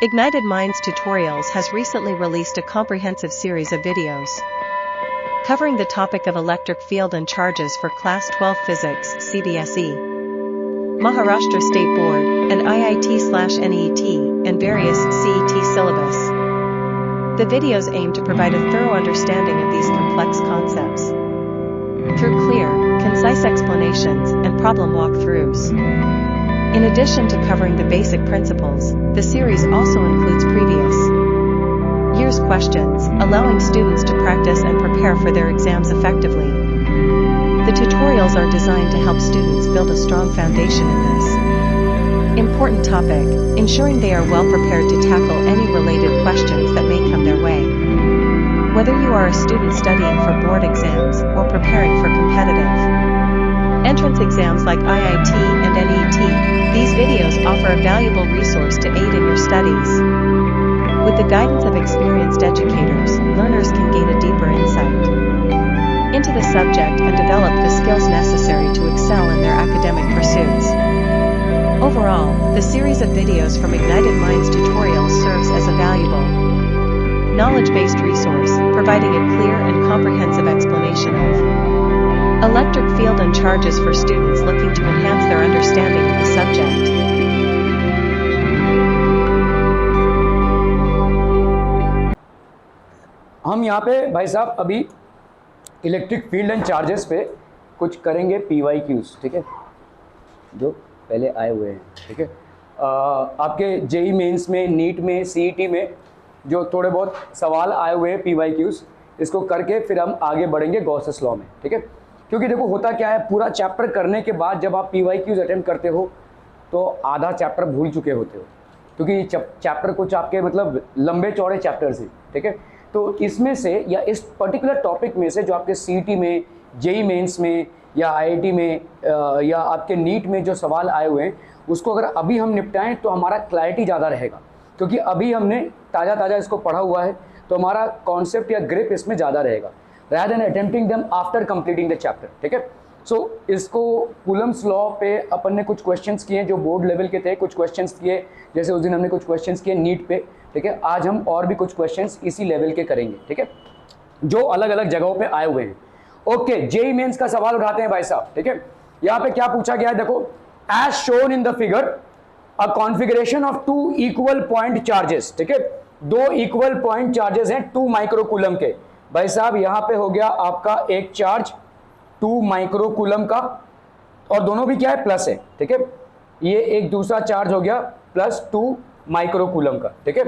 Ignited Minds Tutorials has recently released a comprehensive series of videos covering the topic of electric field and charges for Class 12 Physics CBSE, Maharashtra State Board, and IIT/NEET, and various CET syllabus. The videos aim to provide a thorough understanding of these complex concepts through clear, concise explanations and problem walkthroughs. In addition to covering the basic principles, the series also includes previous year's questions, allowing students to practice and prepare for their exams effectively. The tutorials are designed to help students build a strong foundation in this important topic, ensuring they are well prepared to tackle any related questions that may come their way. Whether you are a student studying for board exams or preparing for competitive entrance exams like IIT and NET, these videos offer a valuable resource to aid in your studies. With the guidance of experienced educators, learners can gain a deeper insight into the subject and develop the skills necessary to excel in their academic pursuits. Overall, the series of videos from Ignited Minds Tutorials serves as a valuable, knowledge-based resource, providing a clear and comprehensive explanation of electric field and charges for students looking to enhance their understanding of the subject. हम यहाँ पे भाई साहब अभी electric field and charges पे कुछ करेंगे PYQs, ठीक है, जो पहले आए हुए हैं, ठीक है। आपके जेई मेंस में, नीट में, CET में जो थोड़े बहुत सवाल आए हुए हैं PYQs, इसको करके फिर हम आगे बढ़ेंगे गॉसेस लॉ में, ठीक है। क्योंकि देखो होता क्या है, पूरा चैप्टर करने के बाद जब आप PYQs अटेम्प्ट करते हो तो आधा चैप्टर भूल चुके होते हो, क्योंकि चैप्टर कुछ आपके मतलब लंबे चौड़े चैप्टर्स हैं, ठीक है। तो इसमें से या इस पर्टिकुलर टॉपिक में से जो आपके CET में, जेई मेंस में या IIT में या आपके नीट में जो सवाल आए हुए हैं, उसको अगर अभी हम निपटाएं तो हमारा क्लैरिटी ज़्यादा रहेगा, क्योंकि अभी हमने ताज़ा इसको पढ़ा हुआ है, तो हमारा कॉन्सेप्ट या ग्रिप इसमें ज़्यादा रहेगा, rather than attempting them after completing the chapter, ठीक है। सो इसको कूलम्स लॉ पे अपन ने कुछ क्वेश्चंस किए जो बोर्ड लेवल के थे, कुछ क्वेश्चंस किए जैसे उस दिन हमने कुछ क्वेश्चंस किए नीट पे, ठीक है। आज हम और भी कुछ क्वेश्चंस इसी लेवल के करेंगे, ठीक है, जो अलग अलग जगहों पे आए हुए हैं। ओके, जेई मेंस का सवाल उठाते हैं भाई साहब, ठीक है। यहाँ पे क्या पूछा गया है, देखो, as shown in the figure a configuration of 2 equal point charges, ठीक है, 2 इक्वल पॉइंट चार्जेस हैं 2 माइक्रोकूलम के। भाई साहब यहाँ पे हो गया आपका एक चार्ज 2 माइक्रोकूलम का, और दोनों भी क्या है, प्लस है, ठीक है। ये एक दूसरा चार्ज हो गया प्लस 2 माइक्रोकूलम का, ठीक है।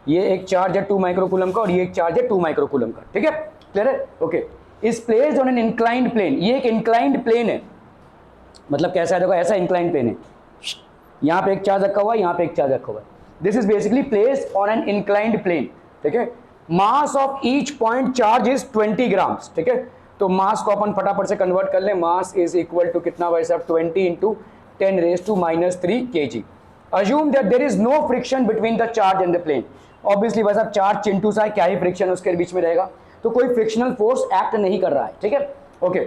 ये एक चार्ज है 2 माइक्रोकूलम का और ये एक चार्ज है 2 माइक्रोकूलम का, ठीक है, क्लियर है। Okay, is placed on an inclined plane, ये एक इंक्लाइंड प्लेन है, मतलब कैसा है, देखो ऐसा इंक्लाइंड प्लेन है, यहाँ पे एक चार्ज रखा हुआ है, यहाँ पे एक चार्ज रखा हुआ है, this is basically placed on an inclined plane, ठीक है। Mass of each point charge is 20 grams, ठीक है। तो मास को अपन फटाफट से कन्वर्ट कर लें, मास इज इक्वल टू कितना भाई साहब, 20 into 10⁻³ kg। Assume that there is no friction between the charge and the plane. Obviously भाई साहब चार्ज चिंटू सा है, क्या ही फ्रिक्शन उसके बीच में रहेगा, तो कोई फ्रिक्शनल फोर्स एक्ट नहीं कर रहा है, ठीक है। Okay,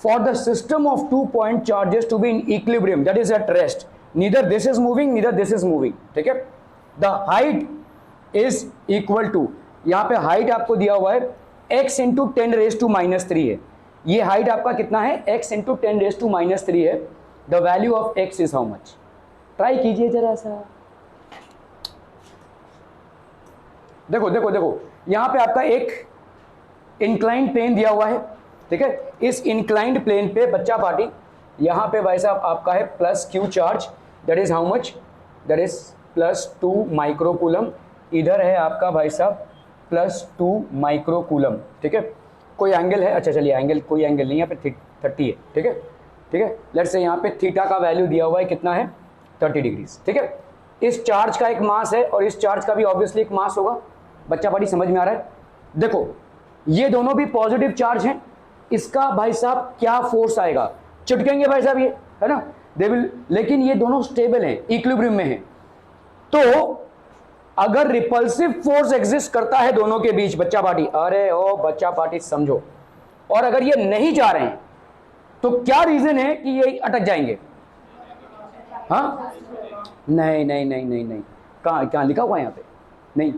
for the system of 2 point charges to be in equilibrium, that is at rest, neither this is moving neither this is moving, ठीक है। The height is equal to, यहाँ पे हाइट आपको दिया हुआ है x इंटू 10⁻³ है, ये हाइट आपका कितना है, x इंटू 10⁻³ है। The value of x is how much, try कीजिए जरा सा, देखो देखो देखो, यहाँ पे आपका एक इंक्लाइंड प्लेन दिया हुआ है, ठीक है। इस इंक्लाइंड प्लेन पे बच्चा पार्टी, यहाँ पे भाई साहब आपका है plus q charge, that is how much, that is plus 2 microcoulomb, इधर है आपका भाई साहब प्लस 2 माइक्रोकूलम, ठीक है। कोई एंगल है, अच्छा चलिए एंगल, कोई एंगल नहीं, यहाँ पे 30 है, ठीक है, ठीक है। लेट्स से यहाँ पे थीटा का वैल्यू दिया हुआ है कितना है, 30 डिग्रीज, ठीक है। इस चार्ज का एक मास है और इस चार्ज का भी ऑब्वियसली एक मास होगा, बच्चा पार्टी समझ में आ रहा है। देखो ये दोनों भी पॉजिटिव चार्ज हैं, इसका भाई साहब क्या फोर्स आएगा, चिपकेंगे भाई साहब, ये है ना, दे विल, लेकिन ये दोनों स्टेबल हैं, इक्विलिब्रियम में हैं। तो अगर रिपल्सिव फोर्स एग्जिस्ट करता है दोनों के बीच, बच्चा पार्टी, अरे ओ बच्चा पार्टी समझो, और अगर ये नहीं जा रहे हैं तो क्या रीजन है कि ये अटक जाएंगे, हाँ, नहीं नहीं नहीं नहीं नहीं, कहाँ कहाँ लिखा हुआ है यहाँ पे? नहीं,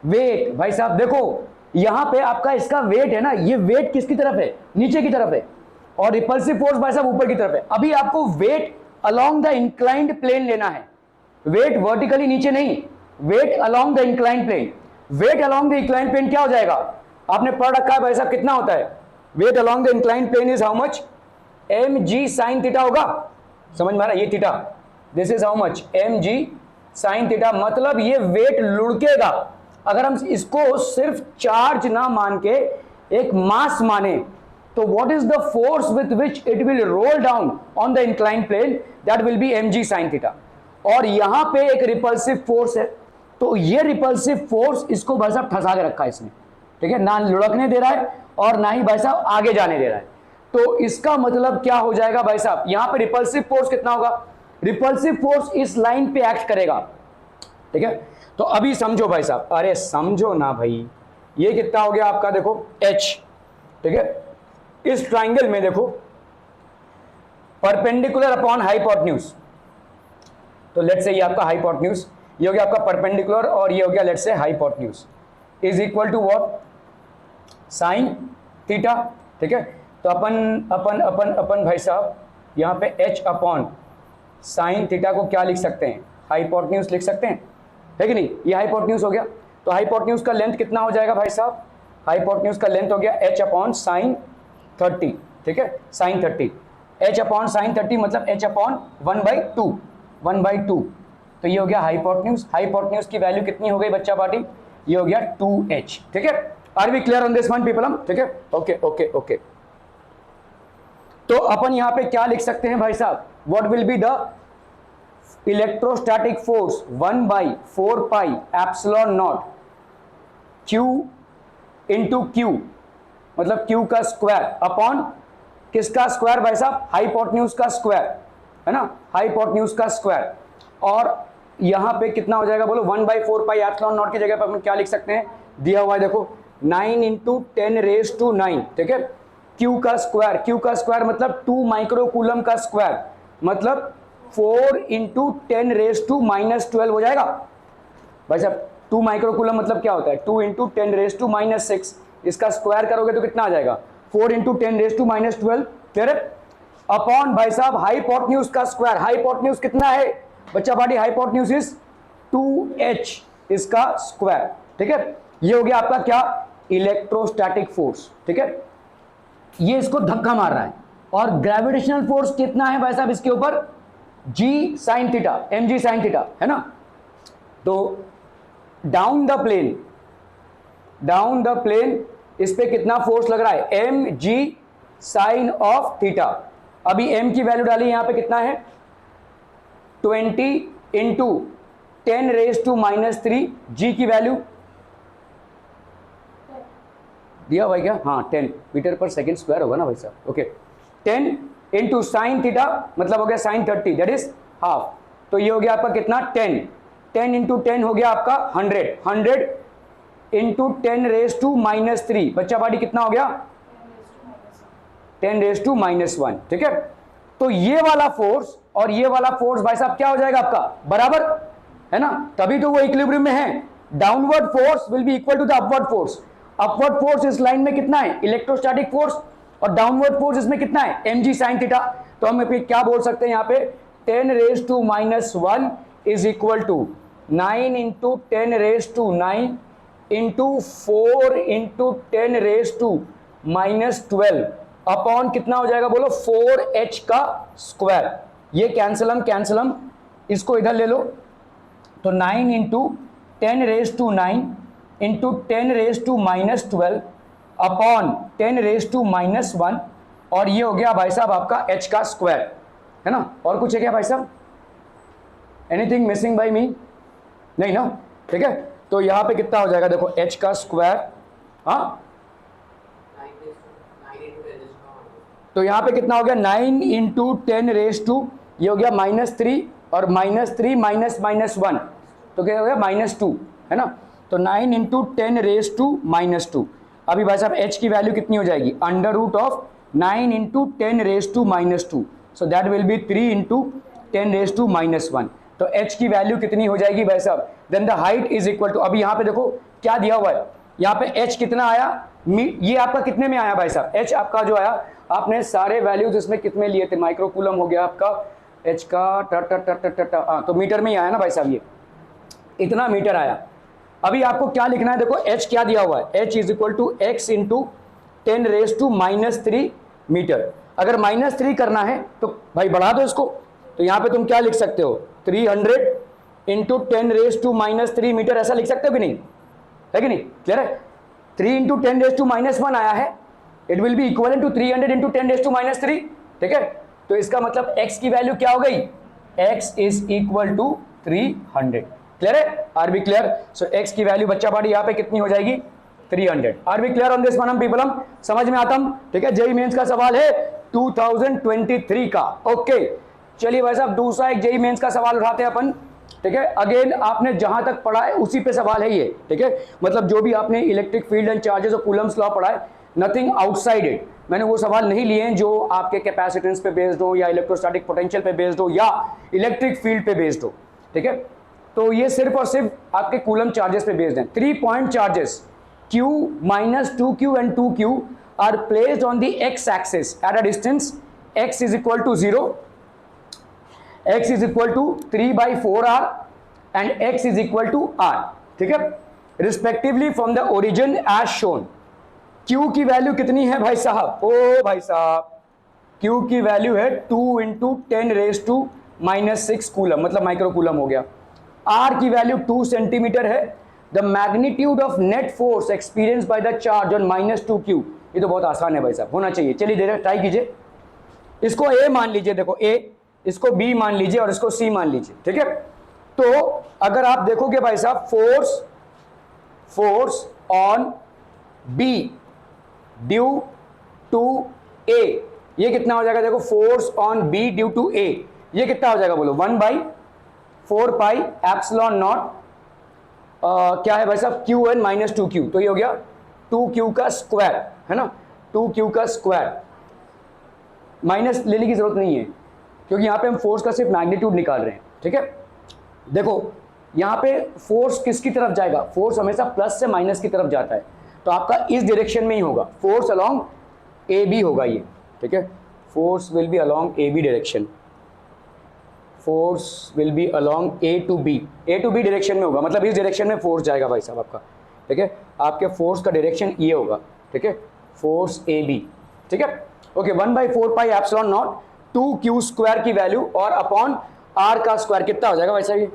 वेट भाई साहब देखो यहां पे आपका इसका वेट है ना, ये वेट किसकी तरफ है? नीचे की तरफ है, और रिपल्सिव फोर्स भाई साहब ऊपर की तरफ है। अभी आपको weight along the inclined plane लेना है, वेट वर्टिकली नीचे नहीं, weight along the inclined plane. Weight along the inclined plane क्या हो जाएगा? आपने पढ़ रखा है भाई साहब, कितना होता है weight along the inclined plane? Is how much? mg sin theta होगा। समझ में आ रहा है? ये theta, this is how much? mg sin theta. मतलब ये वेट लुढ़केगा। अगर हम इसको सिर्फ चार्ज ना मान के एक मास माने, तो what is the force with which it will roll down on the inclined plane? That will be mg sin theta. और यहां पे एक रिपल्सिव फोर्स है, तो ये रिपल्सिव फोर्स इसको भाई साहब फंसा के रखा है इसने, ठीक है, ना लुढ़कने दे रहा है और ना ही भाई साहब आगे जाने दे रहा है। तो इसका मतलब क्या हो जाएगा भाई साहब? यहां पे रिपल्सिव फोर्स कितना होगा? रिपल्सिव फोर्स इस लाइन पे एक्ट करेगा, ठीक है। तो अभी समझो भाई साहब, अरे समझो ना भाई, ये कितना हो गया आपका? देखो h, ठीक है। इस ट्राइंगल में देखो परपेंडिकुलर अपॉन हाइपोटेन्यूज, तो लेट्स से ये आपका हाइपोटेन्यूज, ये हो गया आपका परपेंडिकुलर, और ये हो गया let's say hypotenuse, is equal to what? Sine theta, ठीक है। तो अपन अपन अपन अपन भाई साहब यहाँ पे h अपॉन साइन थीटा को क्या लिख सकते हैं? हाइपोटेन्यूज लिख सकते हैं, है कि नहीं? ये हाइपोटेन्यूज हो गया। तो हाइपोटेन्यूज का लेंथ कितना हो जाएगा भाई साहब? हाइपोटेन्यूज का लेंथ हो गया h अपॉन साइन 30, ठीक है, साइन 30। h अपॉन साइन 30 मतलब h अपॉन 1/2, 1/2। तो ये हो गया हाइपोटेन्यूज। हाइपोटेन्यूज की वैल्यू कितनी हो गई बच्चा पार्टी? ये हो गया 2h, ठीक है। Are we clear on this one people? हम ठीक है, ओके ओके ओके। तो अपन यहां पे क्या लिख सकते हैं भाई साहब? What will be the electrostatic force 1/4 pi epsilon naught Q into Q, मतलब Q का स्क्वायर अपॉन किसका स्क्वायर भाई साहब? हाइपोटेन्यूज का स्क्वायर, है ना, हाइपोटेन्यूज का स्क्वायर। और यहां पे कितना हो जाएगा बोलो? 1/4 पाई एप्सिलॉन नॉट की जगह पर अपन क्या लिख सकते हैं? दिया हुआ है देखो 9 इंटू 10⁻⁹, ठीक है। Q का स्क्वायर, Q का स्क्वायर मतलब 2 माइक्रोकूलम का स्क्वायर, मतलब 4 इंटू 10⁻⁻12 हो जाएगा भाई साहब। 2 माइक्रोकूलम मतलब क्या होता है? 2 इंटू 10⁻⁻6, इसका स्क्वायर करोगे तो कितना आ जाएगा? 4 इंटू 10⁻⁻12, फिर अपॉन भाई साहब हाइपोटेन्यूज का स्क्वायर। हाइपोटेन्यूज कितना है बच्चा पार्टी? हाइपोटेन्यूज इज 2h, इसका स्क्वायर, ठीक है। ये हो गया आपका क्या? इलेक्ट्रोस्टैटिक फोर्स, ठीक है। ये इसको धक्का मार रहा है। और ग्रेविटेशनल फोर्स कितना है भाई साहब इसके ऊपर? g sin theta, mg sin theta, है ना। तो डाउन द प्लेन इस पे कितना फोर्स लग रहा है? mg sin of theta. अभी m की वैल्यू डाली यहां पे कितना है? 20 इंटू 10⁻⁻3, g की वैल्यू दिया भाई क्या? हाँ 10 मीटर पर सेकेंड स्क्वायर होगा ना भाई साहब, ओके। 10 इंटू साइन थीटा मतलब हो गया साइन 30, दैट इज हाफ। तो ये हो गया आपका कितना? 10 इंटू 10 हो गया आपका 100 इंटू 10⁻⁻3, बच्चा पार्टी कितना हो गया? 10⁻⁻1, ठीक है। तो ये वाला फोर्स और ये वाला फोर्स भाई साहब क्या हो जाएगा आपका? बराबर, है ना, तभी तो वो इक्विलिब्रियम में है। Downward force will be equal to the upward force. Upward force इस लाइन में कितना है? इलेक्ट्रोस्टैटिक फोर्स, और डाउनवर्ड फोर्स इसमें कितना है? mg sin theta. तो हम फिर क्या बोल सकते हैं यहाँ पे? 10⁻⁻1 is equal to 9 into 10⁻⁹ into 4 into 10⁻⁻12 upon कितना हो जाएगा बोलो? 4h का स्क्वायर। ये कैंसलम इसको इधर ले लो, तो 9 इंटू 10⁻⁹ इंटू 10⁻⁻12 अपॉन 10⁻⁻1, और ये हो गया भाई साहब आपका h का स्क्वायर, है ना। और कुछ है क्या भाई साहब? एनीथिंग मिसिंग बाय मी? नहीं ना, ठीक है। तो यहाँ पे कितना हो जाएगा देखो? h का स्क्वायर, हाँ, तो यहाँ पे कितना हो गया? 9 इंटू 10⁻⁻, ये हो गया -3, और -3 -1, तो क्या हो गया? -2, है ना। तो 9 इंटू 10⁻⁻²। अभी भाई साहब h की वैल्यू कितनी हो जाएगी? √9 into 10⁻⁻², so that will B 3 into 10⁻⁻1। तो h की वैल्यू कितनी हो जाएगी भाई साहब, then the height is equal to, अभी यहाँ पे देखो क्या दिया हुआ है, यहाँ पे h कितना आया, ये आपका कितने में आया भाई साहब, h आपका जो आया, आपने सारे वैल्यूज इसमें कितने लिए थे, माइक्रोकूलम हो गया आपका h का हाँ तो मीटर में ही आया ना भाई साहब, ये इतना मीटर आया। अभी आपको क्या लिखना है, देखो h क्या दिया हुआ है, h is equal to x into 10⁻³ metre. अगर -3 करना है तो भाई बढ़ा दो इसको, तो यहाँ पे तुम क्या लिख सकते हो, 300 इंटू 10⁻³ मीटर, ऐसा लिख सकते हो कि नहीं, है कि नहीं, क्लियर है। 3 इंटू 10⁻⁻1 आया है, it will be equal to 300 into 10⁻3, ठीक है। तो इसका मतलब x की वैल्यू क्या हो गई, x is equal to 300, clear है, are we clear. So x की वैल्यू बच्चा पार्टी यहाँ पे कितनी हो जाएगी, 300। Are we clear on this one people, समझ में आता हम, ठीक है। जेई मेंस का सवाल है 2023 का, ओके। चलिए भाई साहब दूसरा एक जेई मेंस का सवाल उठाते हैं अपन, ठीक है। अगेन आपने जहां तक पढ़ा है उसी पे सवाल है ये, ठीक है। मतलब जो भी आपने इलेक्ट्रिक फील्ड एंड चार्जेस और कूलम्स लॉ पढ़ा है, नथिंग आउटसाइड इट। मैंने वो सवाल नहीं लिए हैं जो आपके कैपेसिटेंस पे बेस्ड हो या इलेक्ट्रोस्टैटिक पोटेंशियल पे बेस्ड हो या इलेक्ट्रिक फील्ड पे बेस्ड हो, ठीक है। तो ये सिर्फ और सिर्फ आपके कूलम चार्जेस पे बेस्ड हैं। 3 point charges Q minus 2Q and 2Q are placed on the x axis at a distance x is equal to 0, x is equal to 3/4r and x is equal to r, ठीक है, respectively from the origin as shown। Q की value कितनी है भाई साहब, ओ भाई साहब Q की वैल्यू है 2 इंटू 10⁻⁻6 कूलम, मतलब माइक्रो कूलम हो गया। R की वैल्यू 2 सेंटीमीटर है। The magnitude of net force experienced by the charge on -2Q, ये तो बहुत आसान है भाई साहब, होना चाहिए। चलिए दे ट्राई कीजिए, इसको A मान लीजिए, देखो A, इसको B मान लीजिए और इसको C मान लीजिए, ठीक है। तो अगर आप देखोगे भाई साहब force on B due to A, ये कितना हो जाएगा, देखो force on B due to A, ये कितना हो जाएगा बोलो, 1/4 पाई एप्सिलॉन नॉट क्या है भाई साहब, Qn माइनस 2Q, तो ये हो गया 2Q का स्क्वायर, है ना, 2Q का स्क्वायर। माइनस लेने की जरूरत नहीं है क्योंकि यहाँ पे हम फोर्स का सिर्फ मैग्नीट्यूड निकाल रहे हैं, ठीक है। देखो यहाँ पे फोर्स किसकी तरफ जाएगा, फोर्स हमेशा प्लस से माइनस की तरफ जाता है, तो आपका इस डायरेक्शन में ही होगा, फोर्स अलोंग AB होगा ये, ठीक है। Force will B along AB direction, force will B along A to B direction में होगा, मतलब इस डायरेक्शन में फोर्स जाएगा भाई साहब आपका, ठीक है। आपके फोर्स का डायरेक्शन ये होगा, ठीक है, फोर्स AB, ठीक है, okay. 1/4 pi epsilon not 2Q square की वैल्यू और अपॉन R का स्क्वायर कितना हो जाएगा भाई साहब, ये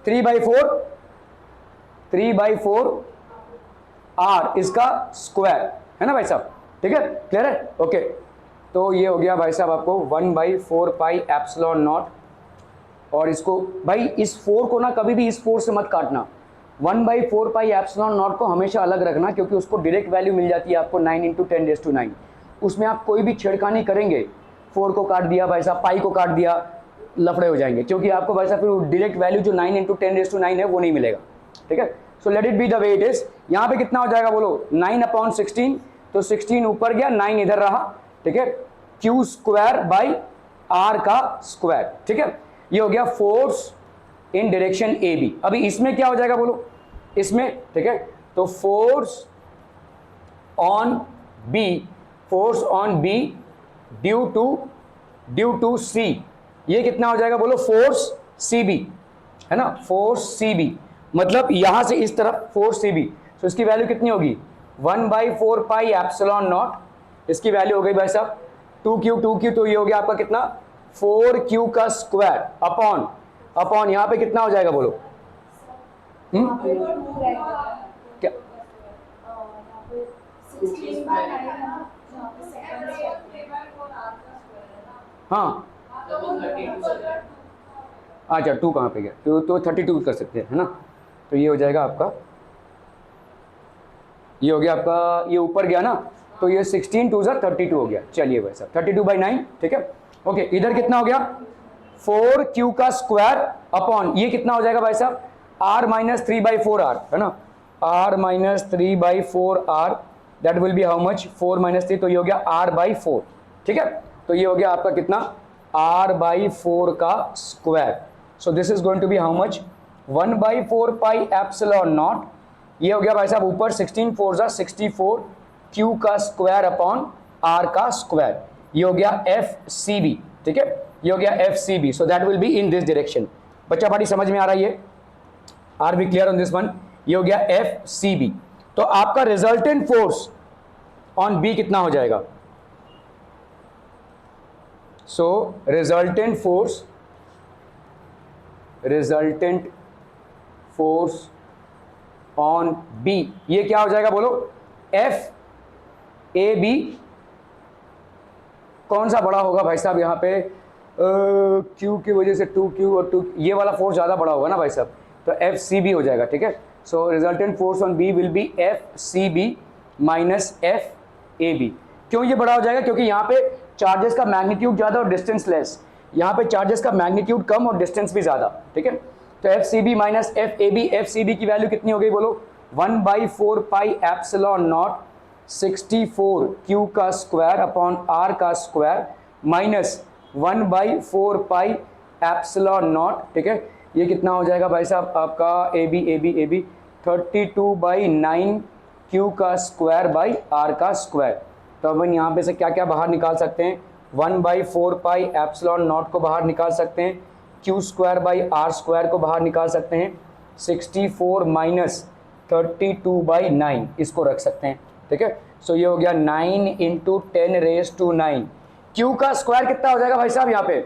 3/4 R इसका स्क्वायर, है ना भाई साहब, ठीक है, क्लियर है, ओके। तो ये हो गया भाई साहब आपको 1/4 पाई एप्सिलॉन नॉट, और इसको भाई इस 4 को ना कभी भी इस 4 से मत काटना, 1/4 पाई एप्सिलॉन नॉट को हमेशा अलग रखना, क्योंकि उसको डायरेक्ट वैल्यू मिल जाती है आपको 9 इंटू 10⁻⁹। उसमें आप कोई भी छेड़खानी करेंगे, 4 को काट दिया भाई साहब, पाई को काट दिया, लफड़े हो जाएंगे, क्योंकि आपको भाई साहब फिर डायरेक्ट वैल्यू जो 9 इंटू 10⁻⁹ है वो नहीं मिलेगा, ठीक है। So let it be the way it is. यहाँ पे कितना हो जाएगा बोलो, 9/16, तो 16 ऊपर गया, 9 इधर रहा, ठीक है, Q स्क्वायर बाई R का स्क्वायर, ठीक है। ये हो गया फोर्स इन डायरेक्शन AB। अभी इसमें क्या हो जाएगा बोलो, इसमें, ठीक है, तो force on B due to C, ये कितना हो जाएगा बोलो, फोर्स CB, है ना, फोर्स CB, मतलब यहां से इस तरफ फोर्स CB, तो इसकी वैल्यू कितनी होगी, 1/4 पाई एप्सिलॉन नॉट, इसकी वैल्यू हो गई भाई साहब 2Q, तो ये हो गया आपका कितना, 4Q का स्क्वायर अपॉन यहाँ पे कितना हो जाएगा बोलो, क्या, हाँ अच्छा 2 कहाँ पे गया, तो 32 कर सकते हैं, है ना। तो ये हो जाएगा आपका, ये हो गया आपका, ये ऊपर गया ना, तो ये 16 2 32 हो गया। चलिए भाई साहब 32/9, ठीक है, ओके। इधर कितना हो गया, 4Q का स्क्वायर अपॉन ये कितना हो जाएगा भाई साहब, R माइनस 3/4R, है ना, R minus 3/4R, that will be how much, 4 minus 3, तो ये हो गया R/4, ठीक है। तो ये हो गया आपका कितना, R/4 का square. So this is going to be how much 1/4 pi epsilon naught, ये हो गया भाई साहब ऊपर 16 4 जा 64 क्यू का स्क्वायर अपॉन आर का स्क्वायर, ये हो गया एफ सी बी, ठीक है, ये हो गया F C B, so that will be in this direction. बच्चा पार्टी समझ में आ रहा है ये, are we clear on this one, ये हो गया एफ सी बी। तो आपका रिजल्टेंट फोर्स ऑन बी कितना हो जाएगा, सो रिजल्टेंट फोर्स ऑन बी, ये क्या हो जाएगा बोलो, एफ ए बी, कौन सा बड़ा होगा भाई साहब यहाँ पे, क्यू की वजह से 2Q और 2, ये वाला फोर्स ज़्यादा बड़ा होगा ना भाई साहब, तो एफ सी बी हो जाएगा, ठीक है। So resultant force on B will be F C B minus F A B. क्यों ये बड़ा हो जाएगा, क्योंकि यहाँ पे चार्जेस का मैग्नीट्यूड ज़्यादा और डिस्टेंस लेस, यहाँ पे चार्जेस का मैग्नीट्यूड कम और डिस्टेंस भी ज़्यादा, ठीक है। तो F C B minus F A B, F C B की वैल्यू कितनी हो गई बोलो, 1/4 पाई एप्सिलॉन नॉट 64 क्यू का स्क्वायर अपॉन आर का square minus 1/4 pi epsilon naught, ठीक है। ये कितना हो जाएगा भाई साहब आपका ए बी 32/9 क्यू का स्क्वायर बाई आर का स्क्वायर। तो अपन यहाँ पे से क्या क्या बाहर निकाल सकते हैं, 1/4 पाई एप्सिलॉन नॉट को बाहर निकाल सकते हैं, Q square by R square को बाहर निकाल सकते हैं, 64 माइनस 32/9 इसको रख सकते हैं, ठीक है। सो ये हो गया 9 × 10⁻⁹। क्यू का स्क्वायर कितना हो जाएगा भाई साहब, यहाँ पे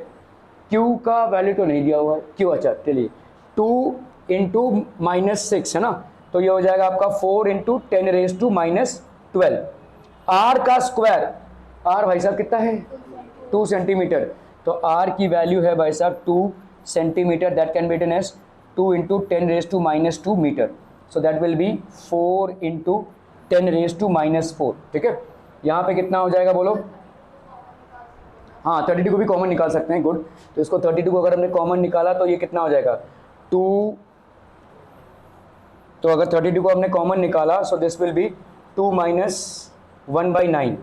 क्यू का वैल्यू तो नहीं दिया हुआ है, क्यू, अच्छा चलिए 2 × -6 है ना, तो ये हो जाएगा आपका 4 × 10⁻⁻12। आर का स्क्वायर, आर भाई साहब कितना है 2 सेंटीमीटर, तो आर की वैल्यू है भाई साहब 2 centimetre, that can be written as 2 × 10⁻² metre, so that will be 4 × 10⁻⁻4, ठीक है। यहाँ पे कितना हो जाएगा बोलो, हाँ 32 को भी कॉमन निकाल सकते हैं, गुड। तो इसको 32 को अगर हमने कॉमन निकाला तो ये कितना हो जाएगा 2, तो अगर 32 को हमने कॉमन निकाला सो दिस विल बी 2 - 1/9,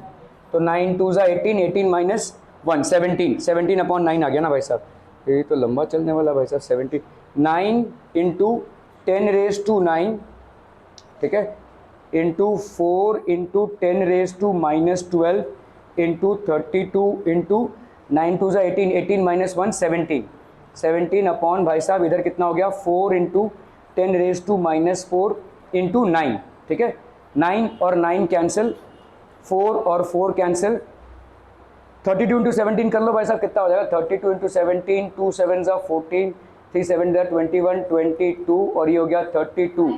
तो 9 2 ज़ा 18, 18 माइनस 1 17, 17/9 आ गया ना भाई साहब, ये तो लंबा चलने वाला भाई साहब, 17 9 × 10⁻⁹, ठीक है, इंटू 4 × 10⁻⁻12 इंटू 32 इंटू 9 2 ज़ा 18, 18 माइनस 1 17, 17 अपॉन भाई साहब इधर कितना हो गया 4 × 10⁻⁻4 इंटू 9, ठीक है, 9 और 9 कैंसिल, 4 और 4 कैंसिल, 32 × 17 कर लो भाई साहब कितना हो जाएगा 32 × 17, 2 7 ज़ा 14, 3 7 ज़ा 21, 22 और ये हो गया 32,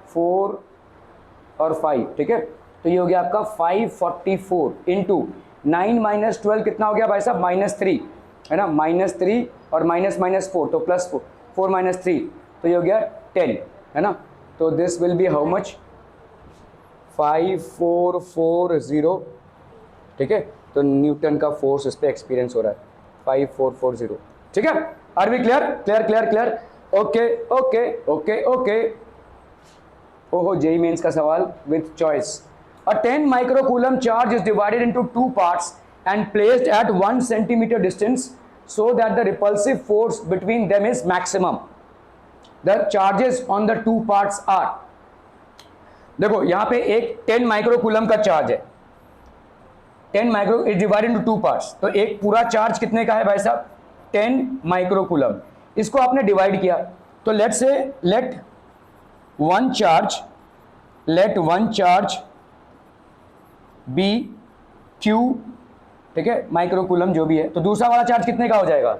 4 और 5, ठीक है। तो ये हो गया आपका 544 इंटू 9 - 12 कितना हो गया भाई साहब -3 है ना, -3 और -4 तो +4, 4 - 3 तो ये हो गया 10 है ना, तो this will be how much 5440, ठीक है। तो न्यूटन का फोर्स इस पे एक्सपीरियंस हो रहा है 5440, ठीक है। Are we clear clear clear clear, okay okay okay okay. ओहो जेई मेंस का सवाल with choice, a 10 microcoulomb charge is divided into 2 parts and placed at 1 centimeter distance so that the repulsive force between them is maximum. The charges on the 2 parts are, देखो यहाँ पे एक 10 microcoulomb का charge है, 10 micro is divided into 2 parts, तो एक पूरा charge कितने का है भाई साहब 10 माइक्रोकूलम, इसको आपने डिवाइड किया तो let one charge be Q, ठीक है, माइक्रोकूलम जो भी है, तो दूसरा वाला चार्ज कितने का हो जाएगा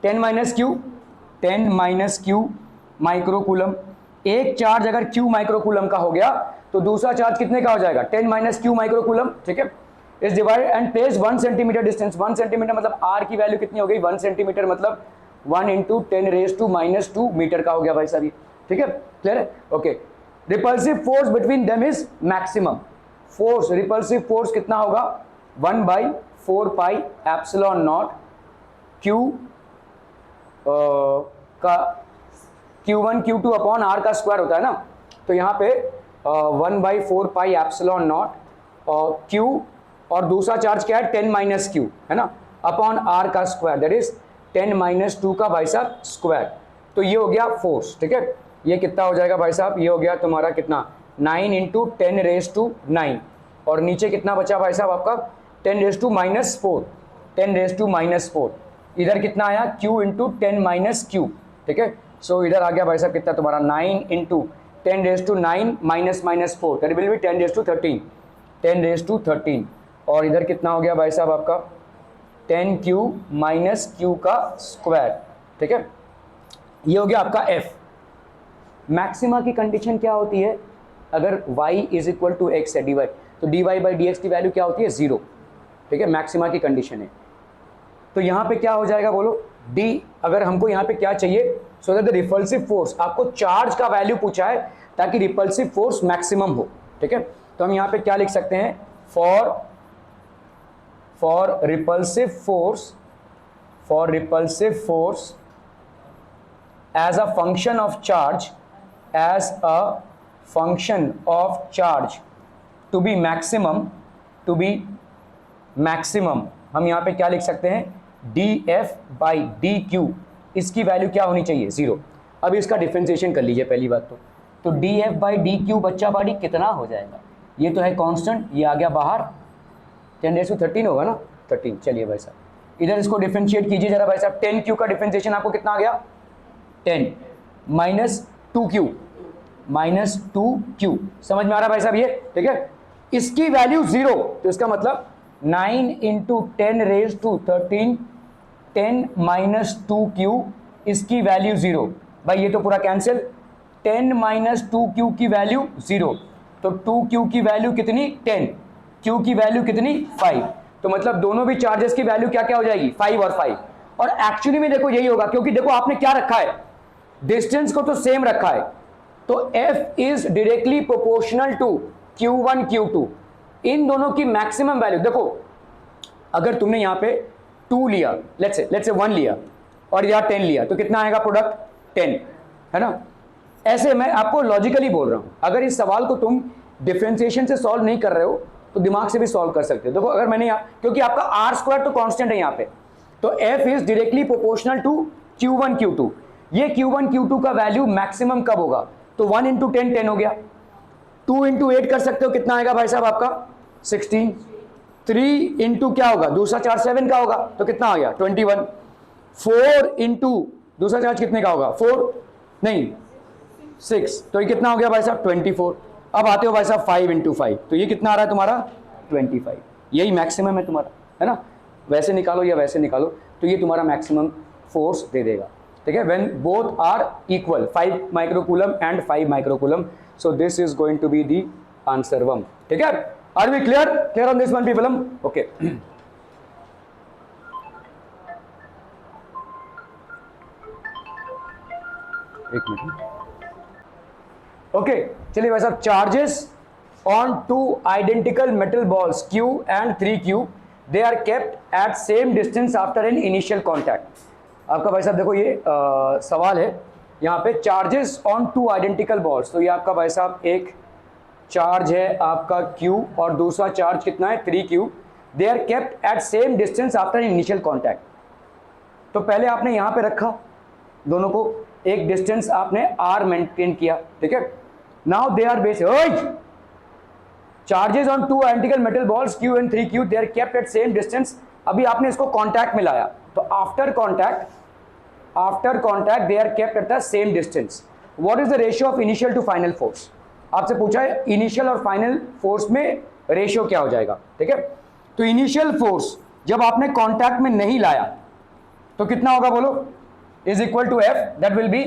10 - क्यू माइक्रोकूलम। एक चार्ज अगर क्यू माइक्रोकूलम का हो गया तो दूसरा चार्ज कितने का हो जाएगा 10 - क्यू माइक्रोकूलम, ठीक है। इस divide and place 1 centimetre distance, 1 centimetre मतलब आर की वैल्यू कितनी हो गई 1 सेंटीमीटर मतलब 1 × 10⁻⁻² मीटर का हो गया भाई साहब, ठीक है, क्लियर है, okay. Repulsive force between them is maximum, force repulsive force कितना होगा 1/4 पाई एप्सिलॉन नॉट क्यू का Q1 Q2 अपॉन आर का स्क्वायर होता है ना, तो यहाँ पे 1/4 पाई एप्सिलॉन नॉट और Q और दूसरा चार्ज क्या है 10 - क्यू है ना अपॉन आर का स्क्वायर, दैट इज 10 माइनस 2 का भाई साहब स्क्वायर, तो ये हो गया फोर्स, ठीक है। ये कितना हो जाएगा भाई साहब, ये हो गया तुम्हारा कितना 9 इंटू 10 रेज टू 9, और नीचे कितना बचा भाई साहब आपका 10 raise to minus 4, 10 raise to minus 4, इधर कितना आया q इंटू 10 माइनस क्यू, ठीक है। सो इधर आ गया भाई साहब कितना तुम्हारा 9 into 10 raise to 9 minus minus 4, that will be 10 raise to 13, 10 raise to 13, और इधर कितना हो गया भाई साहब आपका 10q माइनस क्यू का स्क्वायर, ठीक है। ये हो गया आपका f। मैक्सिमा की कंडीशन क्या होती है, अगर y is equal to x है dy, तो dy बाई डी एक्स की वैल्यू क्या होती है 0, ठीक है, मैक्सिमा की कंडीशन है। तो यहाँ पे क्या हो जाएगा बोलो d, अगर हमको यहाँ पे क्या चाहिए, so that the repulsive force, आपको चार्ज का वैल्यू पूछा है ताकि रिपल्सिव फोर्स मैक्सिमम हो, ठीक है। तो हम यहाँ पे क्या लिख सकते हैं, for repulsive force as a function of charge to be maximum, हम यहाँ पे क्या लिख सकते हैं df by dq, इसकी वैल्यू क्या होनी चाहिए 0। अब इसका डिफरेंशिएशन कर लीजिए पहली बात तो df by dq बच्चा बाड़ी कितना हो जाएगा, ये तो है कांस्टेंट, ये आ गया बाहर 10⁻13 होगा ना 13। चलिए भाई साहब इधर इसको डिफरेंशिएट कीजिए जरा भाई साहब, 10q का डिफरेंशिएशन आपको कितना आ गया 10 माइनस 2q, समझ में आ रहा है भाई साहब ये, ठीक है। इसकी वैल्यू 0, तो इसका मतलब 9 into 10 raise to 13, 10 minus 2q, इसकी वैल्यू 0, भाई ये तो पूरा कैंसिल, 10 माइनस 2q की वैल्यू 0, तो 2q की वैल्यू कितनी 10, q की वैल्यू कितनी 5, तो मतलब दोनों भी चार्जेस की वैल्यू क्या क्या हो जाएगी 5 और 5, और एक्चुअली में देखो यही होगा, क्योंकि देखो आपने क्या रखा है, डिस्टेंस को तो सेम रखा है, तो f is directly proportional to q1 q2, इन दोनों की मैक्सिमम वैल्यू देखो, अगर तुमने यहां पे 2 लिया, लेट्स से 1 लिया और यहां 10 लिया, तो कितना आएगा प्रोडक्ट 10, है ना। ऐसे मैं आपको लॉजिकली बोल रहा हूं, अगर इस सवाल को तुम डिफरेंशिएशन से सॉल्व नहीं कर रहे हो तो दिमाग से भी सॉल्व कर सकते हो। देखो अगर मैंने यहाँ, क्योंकि आपका आर स्क्वायर तो कांस्टेंट है यहाँ पे, तो f is directly proportional to q1 q2, ये q1 q2 का वैल्यू मैक्सिमम कब होगा, तो 1 इंटू 10 10 हो गया, 2 इंटू 8 कर सकते हो, कितना आएगा भाई साहब आपका 16, 3 इंटू क्या होगा दूसरा चार्ज 7 का होगा, तो कितना आ गया 21, 4 इंटू दूसरा चार्ज कितने का होगा 4 नहीं 6, तो ये कितना हो गया भाई साहब 24। अब आते हो भाई साहब 5 इंटू 5, तो ये कितना आ रहा है तुम्हारा 25, यही मैक्सिमम है तुम्हारा, है ना। वैसे निकालो या वैसे निकालो, तो ये तुम्हारा मैक्सिमम फोर्स दे देगा, ठीक है, when both are equal 5 microcoulomb and 5 microcoulomb, so this is going to be the answer 1, ठीक है। Are we clear on this one people, okay. एक मिनट, ओके चलिए भाई साहब, charges on 2 identical metal balls Q and 3Q, they are kept at same distance after an initial contact. आपका भाई साहब देखो ये सवाल है यहाँ पे, चार्जेस ऑन 2 आइडेंटिकल बॉल्स, तो ये आपका भाई साहब एक चार्ज है आपका Q और दूसरा चार्ज कितना है 3Q, they are kept at same distance after an initial contact. तो पहले आपने यहाँ पे रखा दोनों को, एक डिस्टेंस आपने r मेंटेन किया, ठीक है। Now they are base charges on 2 identical metal balls Q and 3Q, they are kept at same distance. अभी आपने इसको कॉन्टैक्ट में लाया, तो after contact they are kept at the same distance. What is the ratio of initial to final force, आपसे पूछा है initial और फाइनल फोर्स में रेशियो क्या हो जाएगा, ठीक है। तो इनिशियल फोर्स जब आपने कॉन्टैक्ट में नहीं लाया तो कितना होगा बोलो, is equal to F, that will be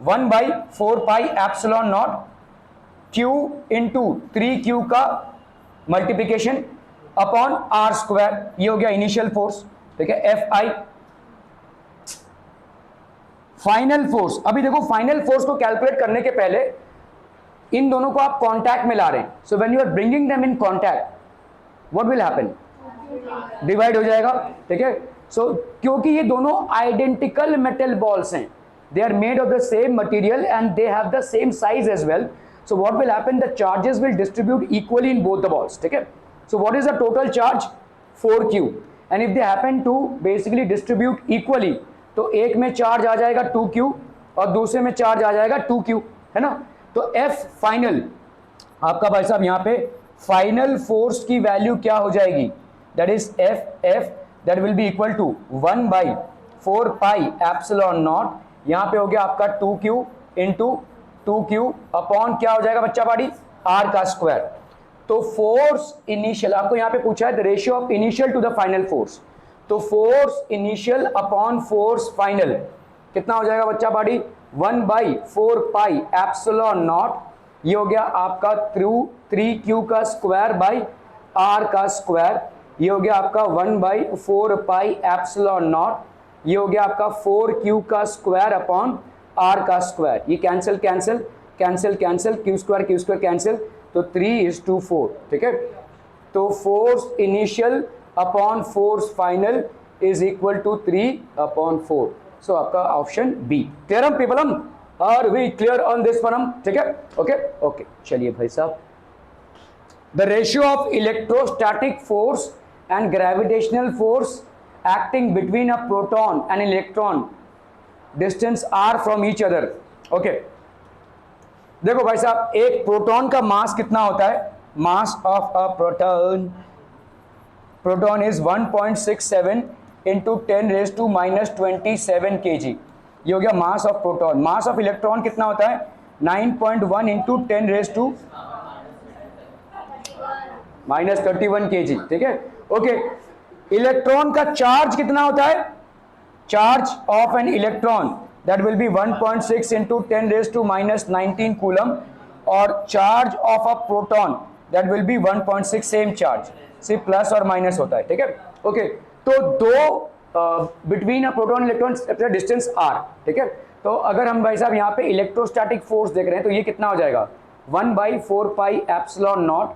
1/4 pi epsilon naught Q into 3Q का मल्टीप्लीकेशन अपॉन R स्क्वायर, ये हो गया इनिशियल फोर्स, ठीक है, Fi। फाइनल फोर्स, अभी देखो फाइनल फोर्स को कैलकुलेट करने के पहले इन दोनों को आप कांटेक्ट में ला रहे हैं, so when you are bringing them in contact what will happen, divide हो जाएगा, ठीक है। सो क्योंकि ये दोनों आइडेंटिकल मेटल बॉल्स हैं, they are made of the same material and they have the same size as well, so what will happen, the charges will distribute equally in both the balls, ठीक है। So what is the total charge 4Q, and if they happen to basically distribute equally, तो एक में charge आ जाएगा 2q और दूसरे में charge आ जाएगा 2q, है ना। तो F फाइनल आपका भाई साहब यहाँ पे फाइनल फोर्स की वैल्यू क्या हो जाएगी, that is F that will be equal to 1/4 pi epsilon naught, यहाँ पे हो गया आपका 2q इंटू 2q अपॉन क्या हो जाएगा बच्चा पार्टी, r का स्क्वायर। तो फोर्स इनिशियल आपको यहाँ पे पूछा है the ratio of initial to the final force, तो force initial upon force final कितना हो जाएगा बच्चा पार्टी, 1/4 पाई एप्सिलॉन नॉट, ये हो गया आपका 3q का स्क्वायर बाई r का स्क्वायर, ये हो गया आपका 1/4 पाई एप्सिलॉन नॉट, ये हो गया आपका 4q का स्क्वायर अपॉन r का स्क्वायर, ये cancel cancel cancel cancel, q square cancel, तो 3:4, ठीक है। तो force initial upon force final is equal to 3/4, so आपका option B. Clear people, are we clear on this one, ठीक है। ओके चलिए भाई साहब, the ratio of electrostatic force and gravitational force acting between a proton and electron distance r from each other, okay। देखो भाई साहब, एक proton का मास कितना होता है, mass of a proton is 1.67 into 10⁻⁻27 kg, ये हो गया mass of proton. Mass of electron कितना होता है, 9.1 इंटू 10⁻31 kg, ठीक है। ओके, इलेक्ट्रॉन का चार्ज कितना होता है, charge of an electron that will be 1.6 into 10⁻19 coulomb, और charge of a proton that will be 1.6, same charge, सिर्फ प्लस और माइनस होता है, ठीक है। ओके, तो दो between a proton electron distance r, ठीक है। तो अगर हम भाई साहब यहाँ पे इलेक्ट्रोस्टैटिक फोर्स देख रहे हैं तो ये कितना हो जाएगा, 1/4 pi epsilon not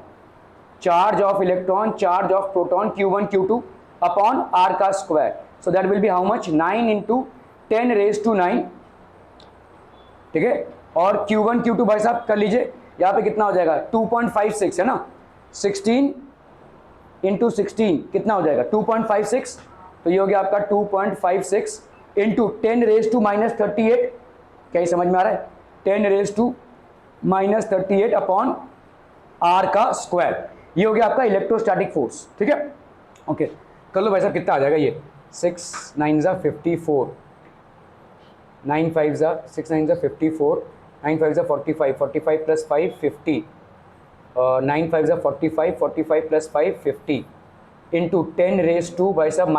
charge of electron charge of proton q1 q2 upon r का square, so that will be how much, 9 into 10⁻9, ठीक है। और q1 q2 भाई साहब कर लीजिए, यहाँ पे कितना हो जाएगा 2.56 है ना, 16 इंटू 16 कितना हो जाएगा 2.56, तो ये हो गया आपका 2.56 इंटू 10⁻38, क्या समझ में आ रहा है, 10⁻38 अपॉन r का स्क्वायर, ये हो गया आपका इलेक्ट्रोस्टैटिक फोर्स, ठीक है। ओके, कर लो भाई साहब, कितना आ जाएगा ये, 6 9 54, 9 5 6 9 54, 9 5 45, 45 प्लस 5 50, 9 5 45, 45 प्लस 5 50 इंटू 10⁻² भाई साहब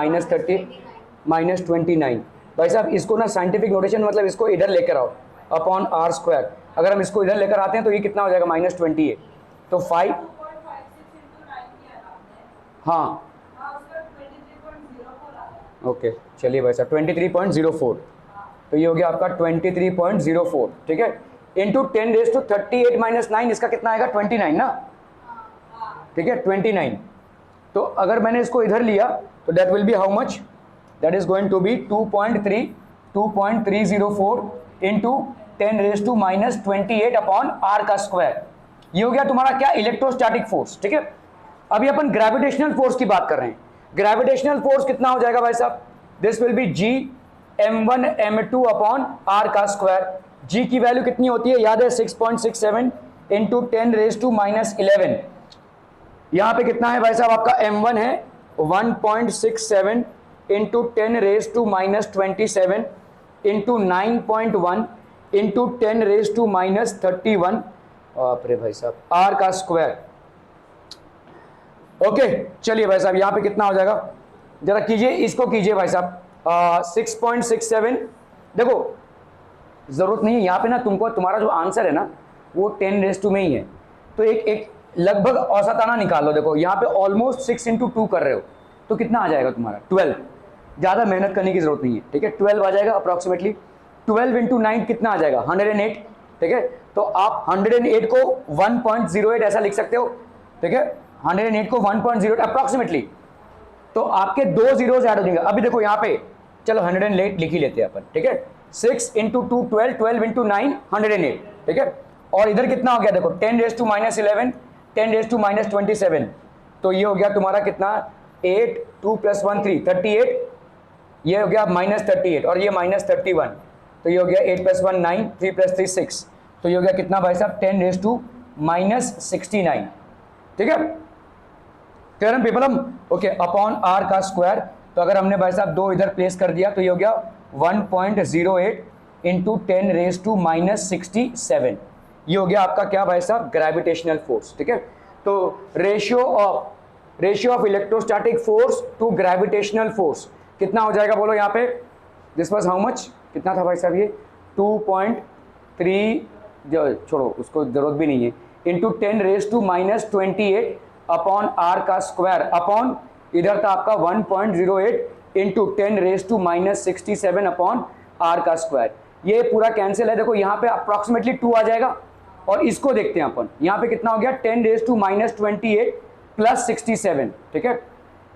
-29। भाई साहब इसको ना साइंटिफिक नोटेशन मतलब इसको इधर लेकर आओ, अपॉन r स्क्वायर, अगर हम इसको इधर लेकर आते हैं तो ये कितना हो जाएगा -28, तो 5, हाँ ओके चलिए भाई साहब 23.04, तो ये हो गया आपका 23.04, ठीक है, इंटू 10⁻38 -9, इसका कितना आएगा 29 ना, ठीक है 29। तो अगर मैंने इसको इधर लिया तो that will be how much, that is going to be 2.304 into 10⁻28 upon r का स्क्वायर, ये हो गया तुम्हारा क्या, इलेक्ट्रोस्टैटिक फोर्स, ठीक है। अभी अपन ग्रेविटेशनल फोर्स की बात कर रहे हैं, ग्रेविटेशनल फोर्स कितना हो जाएगा भाई साहब, this will B g m1 m2 upon r का स्क्वायर, g की वैल्यू कितनी होती है याद है 6.67 इंटू 10⁻11, यहाँ पे कितना है भाई साहब आपका m1 है 1.67 इंटू 10⁻27 इंटू 9.1 इंटू 10⁻31, अरे भाई साहब r का स्क्वायर। ओके चलिए भाई साहब यहाँ पे कितना हो जाएगा, जरा कीजिए इसको, कीजिए भाई साहब 6.67, देखो जरूरत नहीं है यहाँ पे ना, तुमको तुम्हारा जो आंसर है ना वो 10⁻² में ही है, तो एक लगभग औसताना निकाल लो। देखो यहाँ पे ऑलमोस्ट 6 इंटू 2 कर रहे हो तो कितना आ जाएगा तुम्हारा 12, ज़्यादा मेहनत करने की जरूरत नहीं है, ठीक है 12 आ जाएगा अप्रॉक्सीमेटली। 12 इंटू 9 कितना आ जाएगा 108, ठीक है। तो आप 108 को 1.08 ऐसा लिख सकते हो, ठीक है 108 को 1.08 अप्रॉक्सीमेटली, तो आपके 2 जीरोज ऐड हो जाएंगे। अभी देखो यहाँ पे चलो 108 लिख ही लेते हैं अपन, ठीक है 6 इंटू 2 12, 12 इंटू 9 108, ठीक है। और इधर कितना हो गया देखो 10⁻11 10⁻27, तो ये हो गया तुम्हारा कितना 8 2 + 1 3 38 ये हो गया -38 और ये -31, तो ये हो गया 8 + 1 9, 3 + 3 6, तो ये हो गया कितना भाई साहब 10⁻⁻69, ठीक है। क्लियर है पीपल हम? ओके, अपॉन r का स्क्वायर, तो अगर हमने भाई साहब 2 इधर प्लेस कर दिया तो ये हो गया 1.08 इंटू 10⁻⁻67, ये हो गया आपका क्या भाई साहब ग्रेविटेशनल फोर्स, ठीक है। तो ratio of electrostatic force to gravitational force कितना हो जाएगा बोलो यहाँ पे? दिस वाज हाउ मच, कितना था भाई साहब ये 2.3, जो छोड़ो उसको जरूरत भी नहीं है, इंटू 10⁻⁻28 अपॉन r का स्क्वायर, अपॉन इधर था आपका 1.08 इंटू 10⁻⁻67 अपॉन r का स्क्वायर। ये पूरा कैंसिल है, देखो यहाँ पे अप्रॉक्सीमेटली 2 आ जाएगा, और इसको देखते हैं अपन, यहाँ पे कितना हो गया 10⁻⁻28 प्लस 67, ठीक है,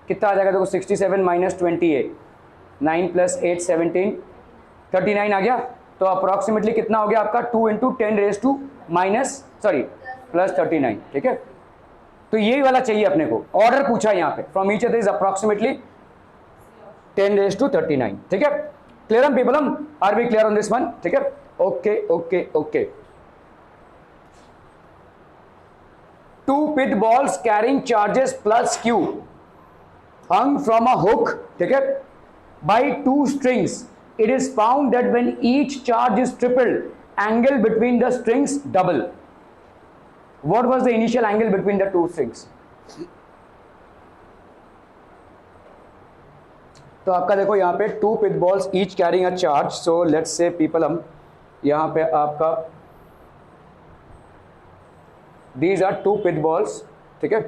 कितना आ जाएगा देखो 67 - 28, 9 + 8 17, 39 आ गया, तो अप्रॉक्सीमेटली कितना हो गया आपका 2 इंटू 10⁻⁻, प्लस 39, ठीक है। तो यही वाला चाहिए अपने को, ऑर्डर पूछा यहाँ पे, from each other is approximately 10⁻39, ठीक है। क्लियर हम पीपल, हम are we clear on this one, ठीक है। Okay okay okay. 2 pith balls carrying charges plus q hung from a hook, ठीक है, by 2 strings. It is found that when each charge is tripled, angle between the strings double. What was the initial angle between the 2 strings? तो आपका देखो यहाँ पे 2 pith balls each carrying a charge. So let's say people, हम यहाँ पे आपका these are 2 pith balls, ठीक है,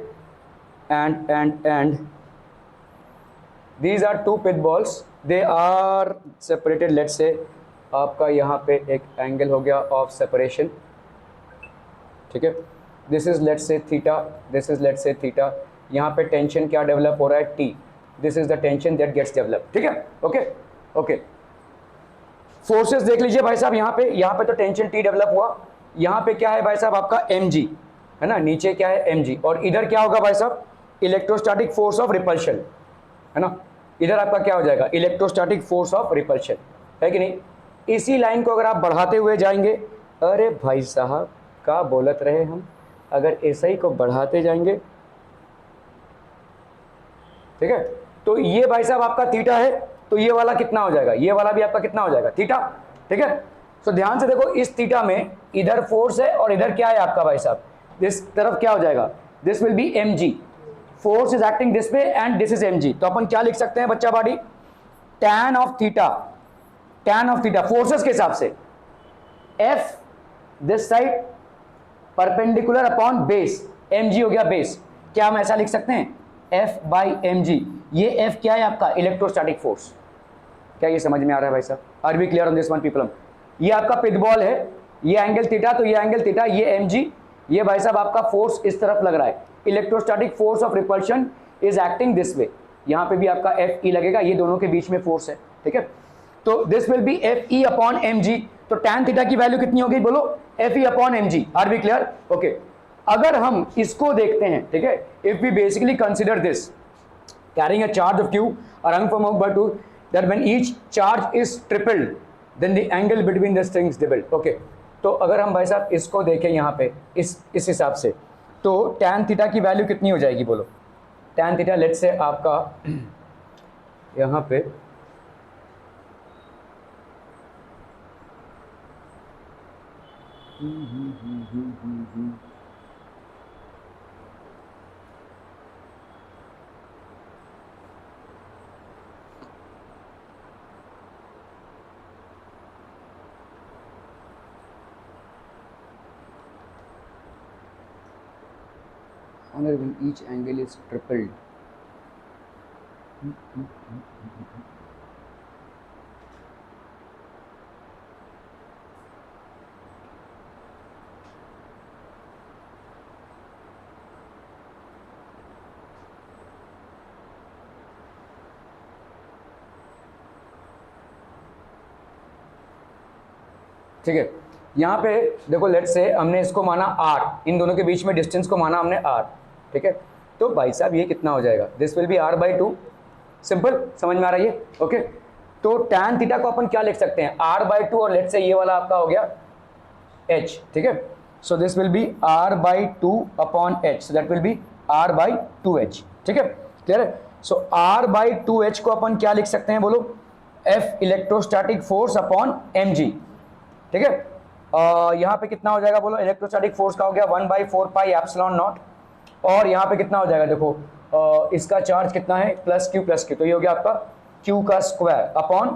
and these are 2 pith balls, they are separated. let's say आपका यहाँ पे एक एंगल हो गया ऑफ सेपरेशन, ठीक है, this is let's say theta, this is let's say theta, यहाँ पे टेंशन क्या डेवलप हो रहा है T, this is the tension that gets develop, ठीक है। ओके ओके, फोर्सेस देख लीजिए भाई साहब, यहाँ पे तो टेंशन T डेवलप हुआ, यहाँ पे क्या है भाई साहब आपका mg है ना, नीचे क्या है mg, और इधर क्या होगा भाई साहब इलेक्ट्रोस्टैटिक फोर्स ऑफ रिपल्शन, है ना, इधर आपका क्या हो जाएगा इलेक्ट्रोस्टैटिक फोर्स ऑफ रिपल्शन, है कि नहीं। इसी लाइन को अगर आप बढ़ाते हुए जाएंगे, अरे भाई साहब क्या बोलत रहे हम, अगर ऐसा ही को बढ़ाते जाएंगे, ठीक है, तो ये भाई साहब आपका थीटा है, तो ये वाला कितना हो जाएगा, ये वाला भी आपका कितना हो जाएगा थीटा, ठीक है। तो ध्यान से देखो, इस थीटा में इधर फोर्स है और इधर क्या है आपका भाई साहब, इस तरफ क्या हो जाएगा, this will be mg, force is acting this way and this is mg, तो अपन क्या लिख सकते हैं बच्चा body, tan of theta forces के हिसाब से f this side perpendicular upon base, mg हो गया बेस, क्या हम ऐसा लिख सकते हैं F/mg, ये F क्या है आपका इलेक्ट्रोस्टैटिक फोर्स, क्या ये समझ में आ रहा है भाई साहब, are we clear on this one people. ये आपका पिथ बॉल है, ये एंगल थीटा, तो ये एंगल थीटा, ये mg, ये भाई साहब आपका फोर्स इस तरफ लग रहा है, electrostatic force of repulsion is acting this way, यहाँ पे भी आपका Fe लगेगा, ये दोनों के बीच में फोर्स है, ठीक है। तो this will be Fe upon mg, तो tan थीटा की वैल्यू कितनी होगी बोलो, Fe upon mg, are we clear. Okay, अगर हम इसको देखते हैं, ठीक है, if we basically consider this carrying a charge of q around from by 2, that when each charge is tripled then the angle between the strings doubled. Okay, तो अगर हम भाई साहब इसको देखें यहाँ पे इस हिसाब से, तो tan थीटा की वैल्यू कितनी हो जाएगी बोलो, tan थीटा लेट्स से आपका यहाँ पे when each angle is tripled. ठीक है, यहाँ पे देखो लेट्स से हमने इसको माना r, इन दोनों के बीच में डिस्टेंस को माना हमने r, ठीक है, तो भाई साहब ये कितना हो जाएगा, this will B r/2, simple, समझ में आ रहा है ये। ओके, तो tan थीटा को अपन क्या लिख सकते हैं, r/2, और लेट से ये वाला आपका हो गया h, ठीक है। So this will B r/2 upon h, so that will B r/2h, ठीक है, क्लियर है। सो r/2h को अपन क्या लिख सकते हैं बोलो, F electrostatic force upon mg, ठीक है। यहाँ पे कितना हो जाएगा बोलो, इलेक्ट्रोस्टैटिक फोर्स का हो गया 1/4 पाई एप्सिलॉन नॉट, और यहाँ पे कितना हो जाएगा देखो, इसका चार्ज कितना है, प्लस क्यू, तो ये हो गया आपका q का स्क्वायर अपॉन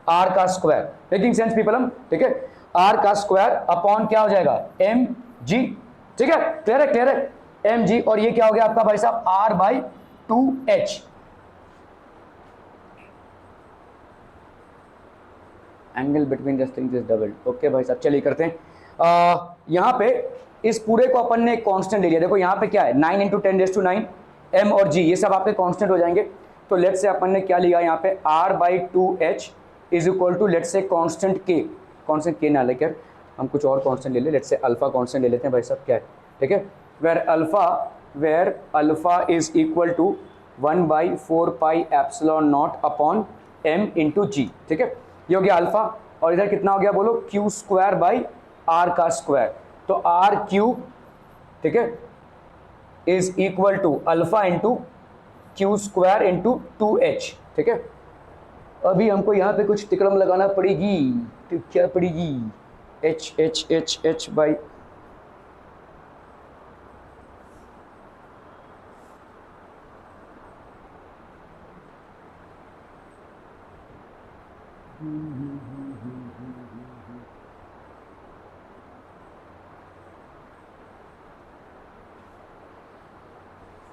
r का स्क्वायर, मेकिंग सेंस पीपल हम, ठीक है। r का स्क्वायर अपॉन क्या हो जाएगा mg, ठीक है, क्लियर है mg, और ये क्या हो गया आपका भाई साहब r/2h, angle between the strings is doubled. Okay भाई साहब, चलिए करते हैं। यहाँ पे इस पूरे को अपन ने एक कांस्टेंट ले लिया, देखो यहाँ पे क्या है 9 × 10⁹ m और g, ये सब आपके कांस्टेंट हो जाएंगे। तो लेट्स से अपन ने क्या लिया यहाँ पे r/2h is equal to let's say constant k ना लेकर हम कुछ और कांस्टेंट ले ले, लेट्स से अल्फा कांस्टेंट ले लेते हैं भाई साहब, क्या है, ठीक है, where alpha is equal to 1/4 pi epsilon naught upon m × g, ठीक है, ये हो गया अल्फा, और इधर कितना हो गया बोलो q² का स्क्वायर, तो r3, ठीक है, is equal to alpha into q² × 2h, ठीक है। अभी हमको यहाँ पे कुछ तिकड़म लगाना पड़ेगी, तो क्या पड़ेगी, h बाई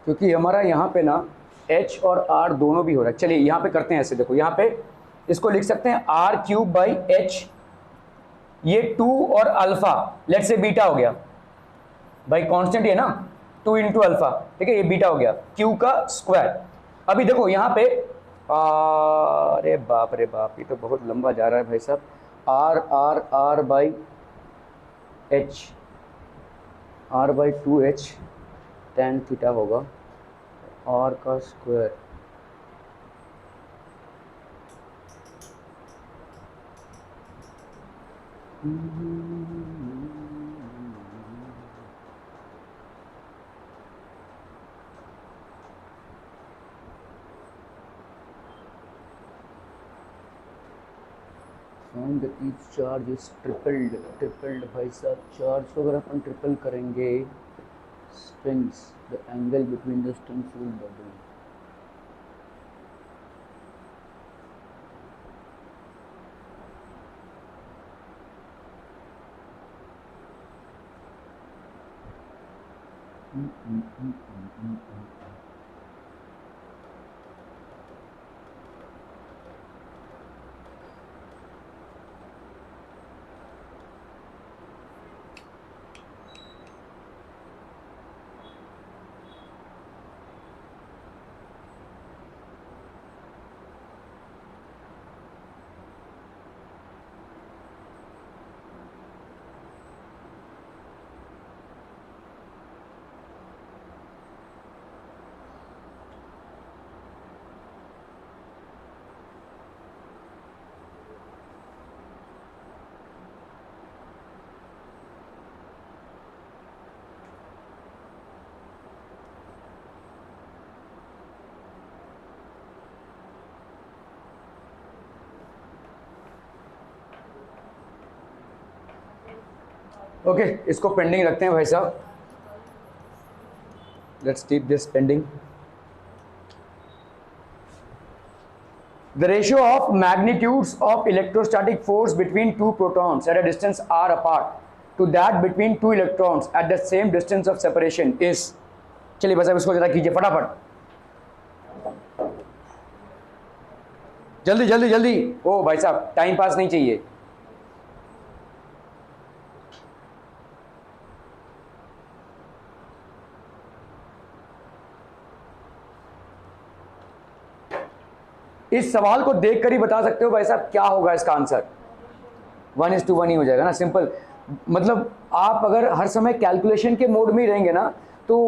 क्योंकि हमारा यहाँ पे ना h और r दोनों भी हो रहा है। चलिए यहाँ पे करते हैं ऐसे, देखो यहाँ पे इसको लिख सकते हैं r3/h, ये 2 और अल्फा लेट्स से बीटा हो गया भाई, कांस्टेंट है ना 2 × अल्फा, ठीक है, ये बीटा हो गया q का स्क्वायर। अभी देखो यहाँ पे अरे बाप रे बाप, ये तो बहुत लंबा जा रहा है भाई साहब, r/2h tan थीटा होगा r का square, find the each charge is tripled भाई साहब, चार्ज को अगर अपन ट्रिपल करेंगे strings, the angle between the strings will double. Okay, इसको पेंडिंग रखते हैं भाई साहब, let's keep this pending. The ratio of magnitudes of electrostatic force between two protons at a distance r apart to that between two electrons at the same distance of separation is, चलिए बस अब इसको जरा कीजिए फटाफट, जल्दी जल्दी जल्दी। ओ भाई साहब टाइम पास नहीं चाहिए। इस सवाल को देखकर ही बता सकते हो भाई साहब क्या होगा इसका आंसर, 1:1 ही हो जाएगा ना, सिंपल। मतलब आप अगर हर समय कैलकुलेशन के मोड में ही रहेंगे ना तो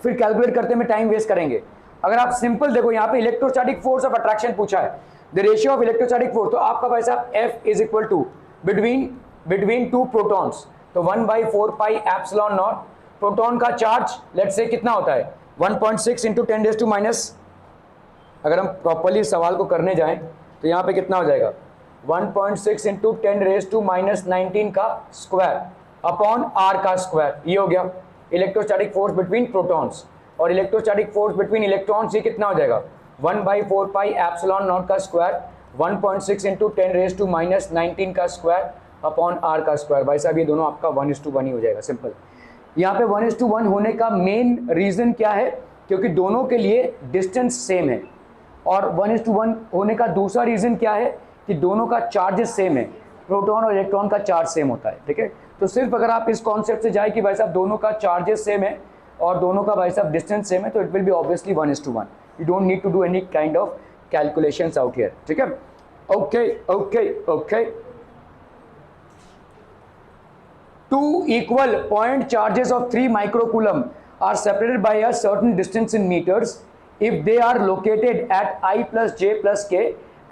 फिर कैलकुलेट करते में टाइम वेस्ट करेंगे। अगर आप सिंपल देखो, यहाँ पे इलेक्ट्रोस्टैटिक फोर्स ऑफ अट्रैक्शन पूछा है the ratio of electrostatic force, तो आपका भाई साहब F is equal to between two protons, तो 1/4 पाई एप्सिलॉन नॉट, प्रोटॉन का चार्ज लेट्स से कितना होता है 1.6 इंटू 10⁻⁻, अगर हम प्रॉपरली सवाल को करने जाएं तो यहाँ पे कितना हो जाएगा 1.6 इंटू 10⁻⁹ का स्क्वायर अपॉन r का स्क्वायर, ये हो गया इलेक्ट्रोस्टैटिक फोर्स बिटवीन प्रोटॉन्स। और इलेक्ट्रोस्टैटिक फोर्स बिटवीन इलेक्ट्रॉन्स ये कितना हो जाएगा 1/4 पाई एप्सिलॉन नॉट का स्क्वायर 1.6 इंटू 10⁻⁹ का स्क्वायर अपॉन r का स्क्वायर। भाई साहब ये दोनों आपका 1:1 ही हो जाएगा, सिंपल। यहाँ पे 1:1 होने का मेन रीजन क्या है, क्योंकि दोनों के लिए डिस्टेंस सेम है। और 1:1 होने का दूसरा रीजन क्या है कि दोनों का चार्जेस सेम है, प्रोटॉन और इलेक्ट्रॉन का चार्ज सेम होता है, ठीक है। तो सिर्फ अगर आप इस कॉन्सेप्ट से जाए कि भाई साहब दोनों का चार्जेस सेम है और दोनों का भाई साहब डिस्टेंस सेम है, तो it will be obviously 1:1। You don't need to do any kind of calculations out here, ठीक है। Okay okay okay. Two equal point charges of 3 microcoulomb are separated by a certain distance in meters. If they are located at I plus j plus k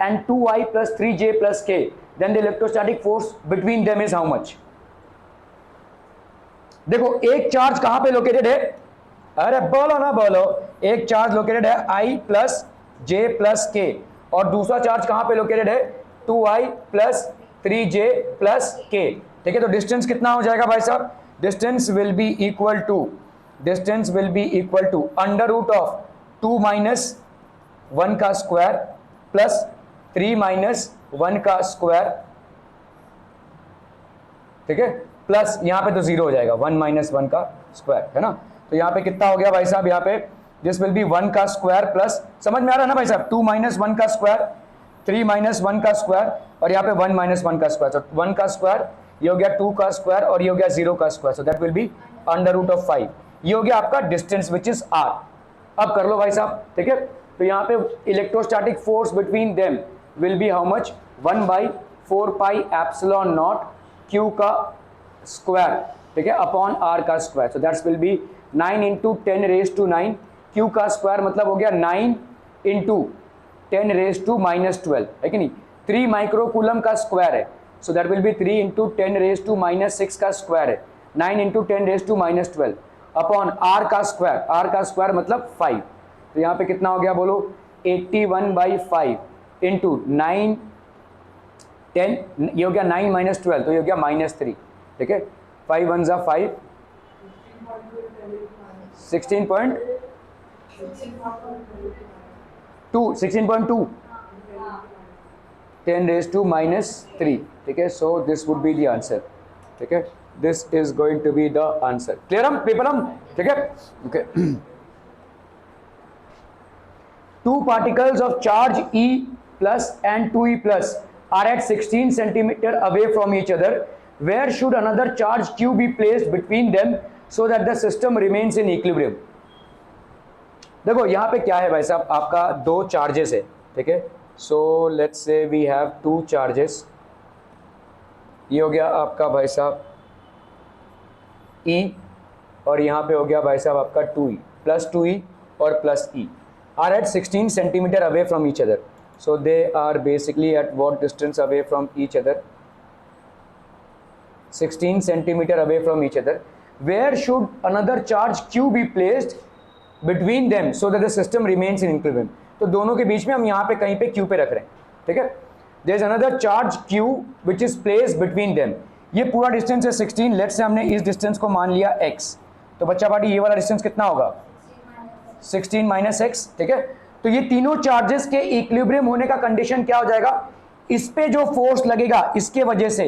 and 2I plus 3j plus k, then the electrostatic force between them is how much? देखो एक charge कहां पे located है, अरे बोलो ना बोलो, एक चार्ज लोकेटेड है I plus j plus k और दूसरा चार्ज कहां पे लोकेटेड है 2I plus 3j plus k, ठीक है। तो डिस्टेंस कितना हो जाएगा भाई साहब, distance will be equal to under root of 2 minus 1 का स्क्वायर प्लस 3 माइनस 1 का स्क्वायर, ठीक है, प्लस यहाँ पे तो 0 हो जाएगा 1 माइनस 1 का स्क्वायर, है ना। तो यहाँ पे कितना हो गया भाई साहब, यहाँ पे दिस विल बी 1 का स्क्वायर प्लस, समझ में आ रहा है ना भाई साहब, 2 माइनस 1 का स्क्वायर 3 माइनस 1 का स्क्वायर और यहाँ पे 1 माइनस 1 का स्क्वायर, तो 1 का स्क्वायर, ये हो गया 2 का स्क्वायर और ये हो गया 0 का square, so that will be under root of 5। ये हो गया आपका डिस्टेंस विच इज r। अब कर लो भाई साहब, ठीक है। तो यहाँ पे electrostatic force between them will be how much 1/4 pi epsilon naught q का स्क्वायर, ठीक है, अपॉन r का square, so that's will be 9 into 10⁻⁹ q का स्क्वायर मतलब हो गया 9 इंटू 10⁻⁻12, है कि नहीं। 3 माइक्रोकूलम का स्क्वायर है, so that will be 3 into 10⁻⁻6 का स्क्वायर है 9 into 10⁻⁻12 अपॉन r का स्क्वायर मतलब 5। तो यहाँ पे कितना हो गया बोलो 81/5 इंटू 9 10, ये हो गया 9 माइनस 12, तो ये हो गया -3, ठीक है। 5 1 जा 5 16.2 10⁻⁻3, ठीक है। So this would be the answer, ठीक है, this is going to be the answer. Clear हम पेपर, ठीक है, okay. Two particles of charge E plus and 2E plus are at 16 centimeter away from each other. Where should another charge Q be placed between them so that the system remains in equilibrium? देखो यहाँ पे क्या है भाई साहब, आपका दो charges है, ठीक है। So let's say we have 2 charges, ये हो गया आपका भाई साहब E और यहाँ पे हो गया भाई साहब आपका 2E प्लस 2E और plus E are at 16 centimeter away from each other. So they are basically at what distance away from each other? 16 centimeter away from each other. Where should another charge Q be placed between them so that the system remains in equilibrium? तो दोनों के बीच में हम यहाँ पे कहीं पे Q पे रख रहे हैं, ठीक है। There is another charge Q which is placed between them. ये पूरा डिस्टेंस है 16, लेट्स से हमने इस डिस्टेंस को मान लिया x, तो बच्चा पार्टी ये वाला डिस्टेंस कितना होगा 16 माइनस एक्स, ठीक है। तो ये तीनों चार्जेस के इक्विलिब्रियम होने का कंडीशन क्या हो जाएगा, इस पे जो फोर्स लगेगा इसके वजह से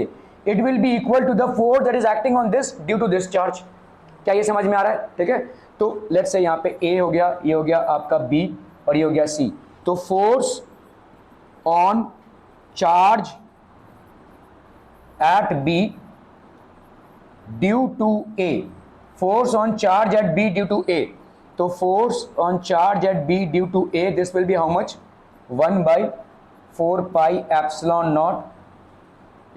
it will be equal to the force that is acting on this due to this charge. क्या ये समझ में आ रहा है, ठीक है। तो लेट्स से यहाँ पे A हो गया, ये हो गया आपका B और ये हो गया C। तो force on charge at B due to A, force on charge at B due to A, तो force on charge at B due to A this will be how much 1/4 pi epsilon naught,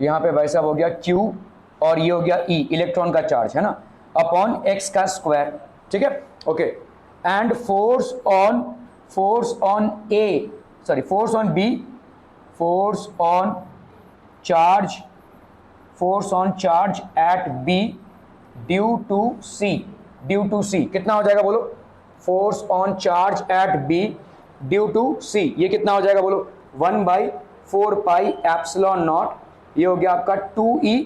यहाँ पे भाई साहब हो गया Q और ये हो गया E इलेक्ट्रॉन का चार्ज है ना, अपॉन x का स्क्वायर, ठीक है, okay. And force on B force on charge at B due to C कितना हो जाएगा बोलो, force on charge at B due to C, ये कितना हो जाएगा बोलो, 1/4 एप्सिलॉन नॉट, ये हो गया आपका 2E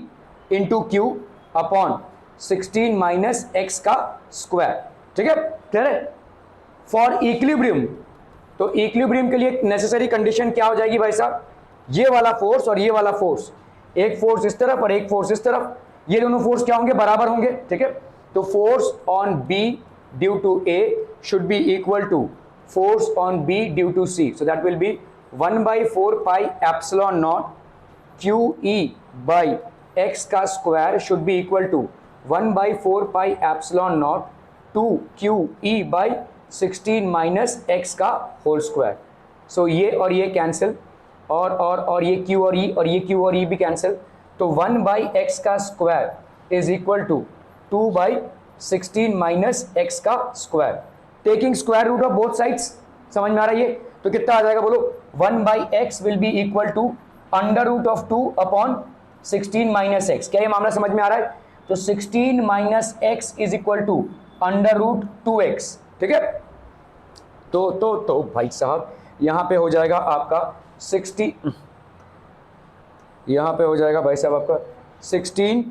into Q upon 16 minus X का स्क्वायर। ठीक है, क्लियर है। फॉर इक्विलिब्रियम, तो इक्विलिब्रियम के लिए नेसेसरी कंडीशन क्या हो जाएगी भाई साहब, ये वाला फोर्स और ये वाला फोर्स, एक फोर्स इस तरफ और एक फोर्स इस तरफ, ये दोनों फोर्स क्या होंगे, बराबर होंगे। ठीक है, तो force on B due to A should be equal to force on B due to C, so that will be 1/4 epsilon naught QE by X का square should be equal to 1/4 epsilon naught 2QE by 16 minus X का whole square. So ये और ये cancel, और ये Q और E और ये Q और E भी कैंसिल, तो 1/x का square is equal to 2/16 minus X का square, taking square root of both sides. समझ में आ रहा है ये, तो कितना आ जाएगा बोलो, 1/x will be equal to under root of 2 upon 16 minus x. क्या ये मामला समझ में आ रहा है, तो 16 minus x is equal to under root 2x। ठीक है, तो भाई साहब यहां पे हो जाएगा आपका 60, यहां पे हो जाएगा भाई साहब आपका 16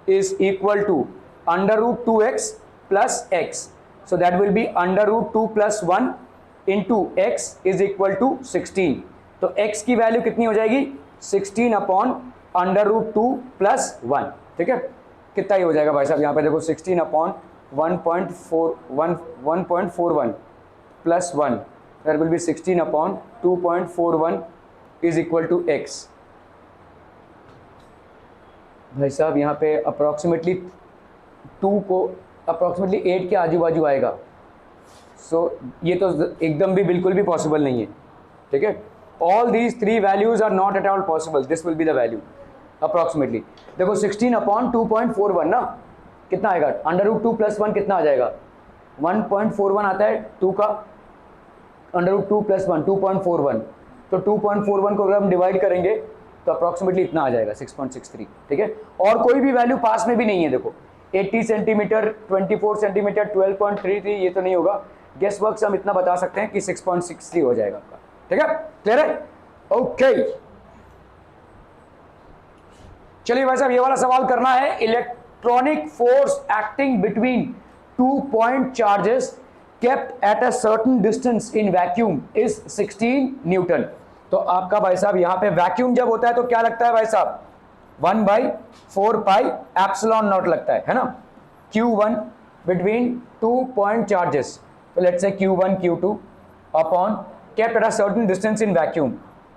is equal to under root 2x plus x, so that will be under root 2 plus 1 into x is equal to 16। तो x की वैल्यू कितनी हो जाएगी, 16 अपॉन अंडर रूट 2 प्लस 1। ठीक है, कितना ही हो जाएगा भाई साहब, यहाँ पे देखो 16 upon 1.41 plus 1, that will be 16 upon 2.41 is equal to x। भाई साहब यहाँ पे अप्रॉक्सीमेटली 2 को अप्रॉक्सीमेटली 8 के आजू बाजू आएगा। सो ये तो एकदम भी बिल्कुल भी पॉसिबल नहीं है। ठीक है, all these 3 values are not at all possible, this will be the value approximately. देखो 16 अपॉन 2.41 ना, कितना आएगा, अंडर रूट 2 प्लस 1 कितना आ जाएगा, 1.41 आता है 2 का, अंडर रूट 2 प्लस 1 2.41, तो 2.41 को अगर हम डिवाइड करेंगे तो अप्रॉक्सीमेटली इतना आ जाएगा 6.63। ठीक है, और कोई भी वैल्यू पास में भी नहीं है। देखो 80 सेंटीमीटर, 24 सेंटीमीटर, 12.33, ये तो नहीं होगा। गेस वर्क से हम इतना बता सकते हैं कि 6.63 हो जाएगा आपका। ठीक है, क्लियर है, ओके। चलिए भाई साहब ये वाला सवाल करना है, electronic force acting between 2 point charges kept at a certain distance in vacuum is 16 Newton. तो आपका भाई साहब यहाँ पे वैक्यूम जब होता है तो क्या लगता है भाई साहब, 1/4 एप्सिलॉन नॉट लगता है ना, Q1 बिटवीन 2 पॉइंट चार्जेस, तो let's say Q1 Q2 upon kept at a certain distance in vacuum,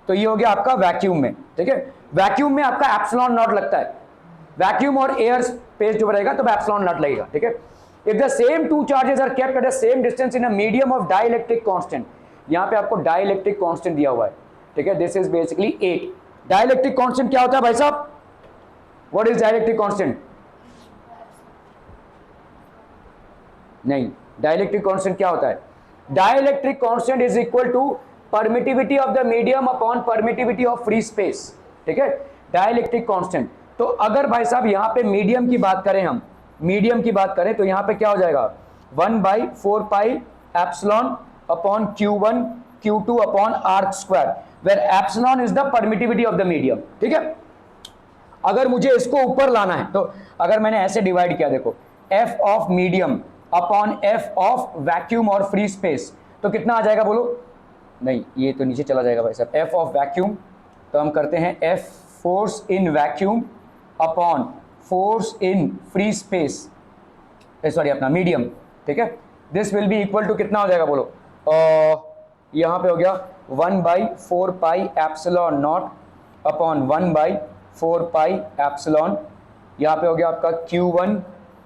तो ये हो गया आपका वैक्यूम में। ठीक है, वैक्यूम में आपका एप्सिलॉन नॉट लगता है, वैक्यूम और एयर स्पेस जो रहेगा तो एप्सिलॉन नॉट लगेगा। ठीक है, if the same two charges are kept at the same distance in a medium of dielectric constant, यहां पे आपको dielectric constant दिया हुआ है। ठीक है, this is basically 8। dielectric constant क्या होता है भाई साहब, what is dielectric constant, नहीं, dielectric constant क्या होता है, dielectric constant is equal to permittivity of the medium upon permittivity of free space। ठीक है, dielectric constant। तो अगर भाई साहब यहां पे मीडियम की बात करें, हम मीडियम की बात करें तो यहां पे क्या हो जाएगा, 1/4 epsilon upon Q1 Q2 upon r square, where epsilon is the permittivity of the medium. ठीक है, अगर मुझे इसको ऊपर लाना है तो अगर मैंने ऐसे डिवाइड किया, देखो f of medium upon f of vacuum और फ्री स्पेस, तो कितना आ जाएगा बोलो, नहीं ये तो नीचे चला जाएगा भाई साहब, f ऑफ वैक्यूम, तो हम करते हैं f force in vacuum upon force in free space, sorry अपना मीडियम। ठीक है, this will be equal to कितना हो जाएगा बोलो, यहाँ पे हो गया 1/4 एप्सिलॉन नॉट अपॉन 1/4 एप्सिलॉन, यहाँ पे हो गया आपका Q1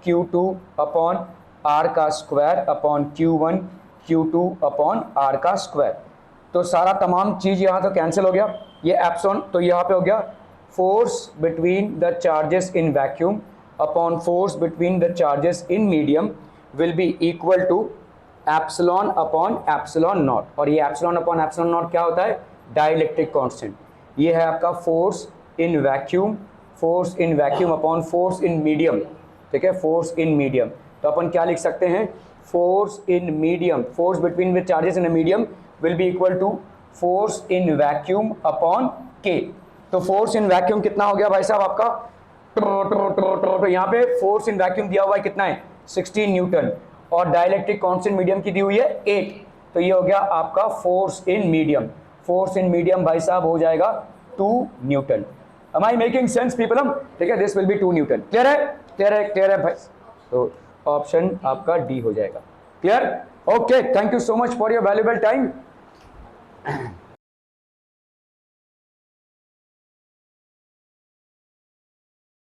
Q2 अपॉन आर का square upon Q1 Q2 upon are का स्क्वायर। तो सारा तमाम चीज़ यहाँ तो कैंसिल हो गया, ये एप्सिलॉन, तो यहाँ पे हो गया force between the charges in vacuum upon force between the charges in medium will be equal to epsilon upon epsilon naught, और ये epsilon upon epsilon naught क्या होता है, dielectric constant। ये है आपका force in vacuum, force in vacuum upon force in medium, ठीक है, फोर्स इन मीडियम। तो अपन क्या लिख सकते हैं, force in medium, force between with charges in a medium will be equal to force in vacuum upon K. तो force in vacuum कितना हो गया भाई साहब आपका, तो यहाँ पे फोर्स इन वैक्यूम दिया हुआ है कितना है 16 न्यूटन, और डाइलेक्ट्रिक कांस्टेंट मीडियम की दी हुई है 8, तो ये हो गया आपका force in medium. Force in medium भाई साहब हो जाएगा 2 Newton. Am I making sense people? ठीक है, this will B 2 Newton. Clear है, क्लियर है, क्लियर है भाई। तो ऑप्शन आपका डी हो जाएगा। Clear, okay, thank you so much for your valuable time.